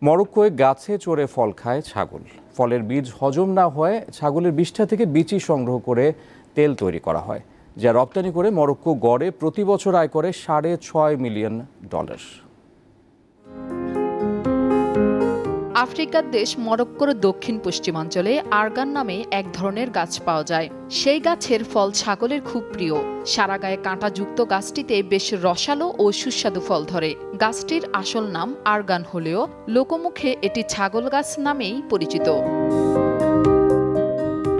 মরক্কোয় গাছে চড়ে ফল খায় ছাগল। ফলের বীজ হজম না হওয়ায় ছাগলের বিষ্ঠা থেকে বিচি সংগ্রহ করে তেল তৈরি করা হয়, যা রপ্তানি করে মরক্কো গড়ে প্রতি বছর আয় করে $6.5 মিলিয়ন। আফ্রিকার দেশ মরক্কোর দক্ষিণ পশ্চিমাঞ্চলে আরগান নামে এক ধরনের গাছ পাওয়া যায়। সেই গাছের ফল ছাগলের খুব প্রিয়। সারা গায়ে কাঁটাযুক্ত গাছটিতে বেশ রসালো ও সুস্বাদু ফল ধরে। গাছটির আসল নাম আরগান হলেও লোকমুখে এটি ছাগল গাছ নামেই পরিচিত।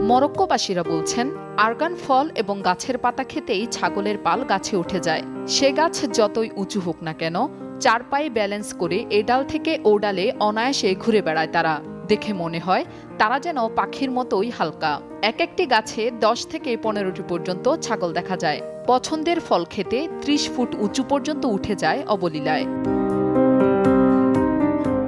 মরক্কোবাসীরা বলছেন, আরগান ফল এবং গাছের পাতা খেতেই ছাগলের পাল গাছে উঠে যায়। সে গাছ যতই উঁচু হোক না কেন, চার পায়ে ব্যালেন্স করে এ ডাল থেকে ও ডালে অনায়াসে ঘুরে বেড়ায় তারা। দেখে মনে হয় তারা যেন পাখির মতোই হালকা। এক একটি গাছে 10 থেকে 15টি পর্যন্ত ছাগল দেখা যায়। পছন্দের ফল খেতে 30 ফুট উঁচু পর্যন্ত উঠে যায় অবলীলায়।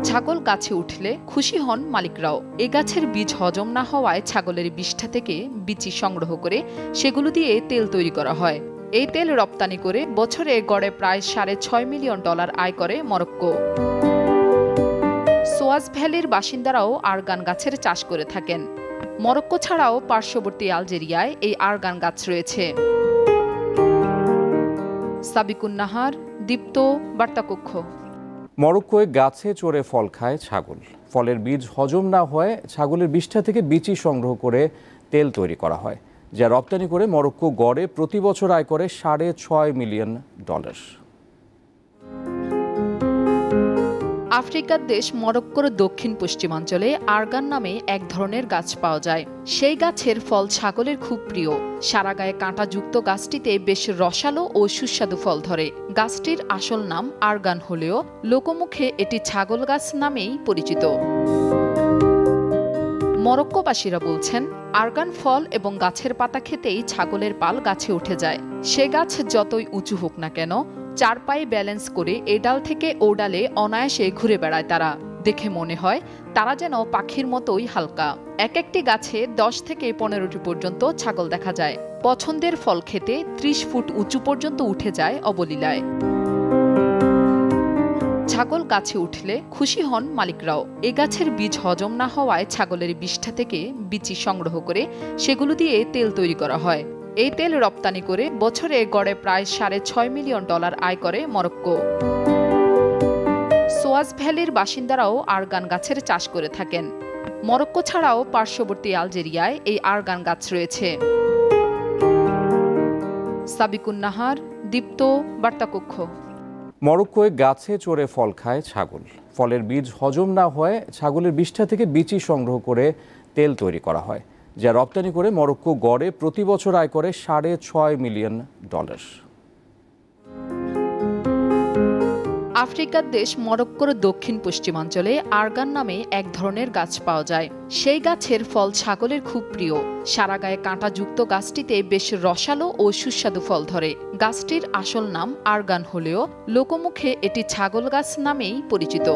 ছাগল গাছে উঠলে খুশি হন মালিকরাও। এ গাছের বীজ হজম না হওয়ায় ছাগলের বিষ্ঠা থেকে বিচি সংগ্রহ করে সেগুলো দিয়ে তেল তৈরি করা হয়। এই তেল রপ্তানি করে বছরে গড়ে প্রায় $6.5 মিলিয়ন আয় করে মরক্কো। সোয়াজ ভ্যালির বাসিন্দারাও আরগান গাছের চাষ করে থাকেন। মরক্কো ছাড়াও পার্শ্ববর্তী আলজেরিয়ায় এই আরগান গাছ রয়েছে। সাবিকুন নাহার, দীপ্ত, বার্তাকক্ষ। মরক্কোয় গাছে চড়ে ফল খায় ছাগল। ফলের বীজ হজম না হওয়ায় ছাগলের বিষ্ঠা থেকে বিচি সংগ্রহ করে তেল তৈরি করা হয়, যা রপ্তানি করে মরক্কো গড়ে প্রতি বছর আয় করে $6.5 মিলিয়ন। আফ্রিকার দেশ মরক্কোর দক্ষিণ পশ্চিমাঞ্চলে আরগান নামে এক ধরনের গাছ পাওয়া যায়। সেই গাছের ফল ছাগলের খুব প্রিয়। সারা গায়ে কাঁটাযুক্ত গাছটিতে বেশ রসালো ও সুস্বাদু ফল ধরে। গাছটির আসল নাম আরগান হলেও লোকমুখে এটি ছাগল গাছ নামেই পরিচিত। মরক্কোবাসীরা বলছেন, আরগান ফল এবং গাছের পাতা খেতেই ছাগলের পাল গাছে উঠে যায়। সে গাছ যতই উঁচু হোক না কেন, চার পায়ে ব্যালেন্স করে এ ডাল থেকে ও ডালে অনায়াসে ঘুরে বেড়ায় তারা। দেখে মনে হয় তারা যেন পাখির মতোই হালকা। এক একটি গাছে 10 থেকে 15টি পর্যন্ত ছাগল দেখা যায়। পছন্দের ফল খেতে 30 ফুট উঁচু পর্যন্ত উঠে যায় অবলীলায়। ছাগল গাছে উঠলে খুশি হন মালিকরাও। এ গাছের বীজ হজম না হওয়ায় ছাগলের বিষ্ঠা থেকে বিচি সংগ্রহ করে সেগুলো দিয়ে তেল তৈরি করা হয়। এই তেল রপ্তানি করে বছরে গড়ে প্রায় $6.5 মিলিয়ন আয় করে মরক্কো। সোয়াজ ভ্যালির বাসিন্দারাও আরগান গাছের চাষ করে থাকেন। মরক্কো ছাড়াও পার্শ্ববর্তী আলজেরিয়ায় এই আরগান গাছ রয়েছে। সাবিকুন নাহার, দীপ্ত, বার্তাকক্ষ। মরক্কোয় গাছে চড়ে ফল খায় ছাগল। ফলের বীজ হজম না হওয়ায় ছাগলের বিষ্ঠা থেকে বিচি সংগ্রহ করে তেল তৈরি করা হয়, যা রপ্তানি করে মরক্কো গড়ে প্রতি বছর আয় করে $6.5 মিলিয়ন। আফ্রিকার দেশ মরক্কোর দক্ষিণ পশ্চিমাঞ্চলে আরগান নামে এক ধরনের গাছ পাওয়া যায়। সেই গাছের ফল ছাগলের খুব প্রিয়। সারা গায়ে কাঁটাযুক্ত গাছটিতে বেশ রসালো ও সুস্বাদু ফল ধরে। গাছটির আসল নাম আরগান হলেও লোকমুখে এটি ছাগল গাছ নামেই পরিচিত।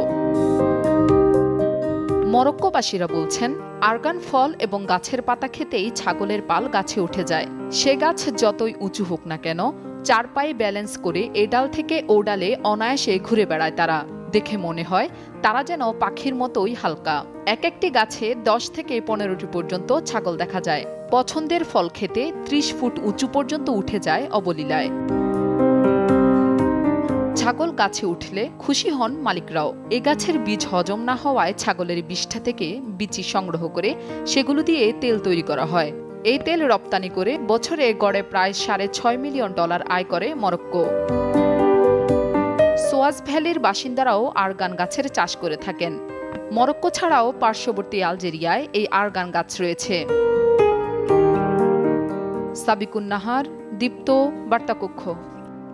মরক্কোবাসীরা বলছেন, আরগান ফল এবং গাছের পাতা খেতেই ছাগলের পাল গাছে উঠে যায়। সে গাছ যতই উঁচু হোক না কেন, চার পায়ে ব্যালেন্স করে এ ডাল থেকে ও ডালে অনায়াসে ঘুরে বেড়ায় তারা। দেখে মনে হয় তারা যেন পাখির মতোই হালকা। এক একটি গাছে 10 থেকে 15টি পর্যন্ত ছাগল দেখা যায়। পছন্দের ফল খেতে 30 ফুট উঁচু পর্যন্ত উঠে যায় অবলীলায়। ছাগল গাছে উঠলে খুশি হন মালিকরাও। এ গাছের বীজ হজম না হওয়ায় ছাগলের বিষ্ঠা থেকে বিচি সংগ্রহ করে সেগুলো দিয়ে তেল তৈরি করা হয়। এই তেল রপ্তানি করে বছরে গড়ে প্রায় $6.5 মিলিয়ন আয় করে মরক্কো। সোয়াজ ভ্যালির বাসিন্দারাও আরগান গাছের চাষ করে থাকেন। মরক্কো ছাড়াও পার্শ্ববর্তী আলজেরিয়ায় এই আরগান গাছ রয়েছে। সাবিকুন নাহার, দীপ্ত, বার্তাকক্ষ।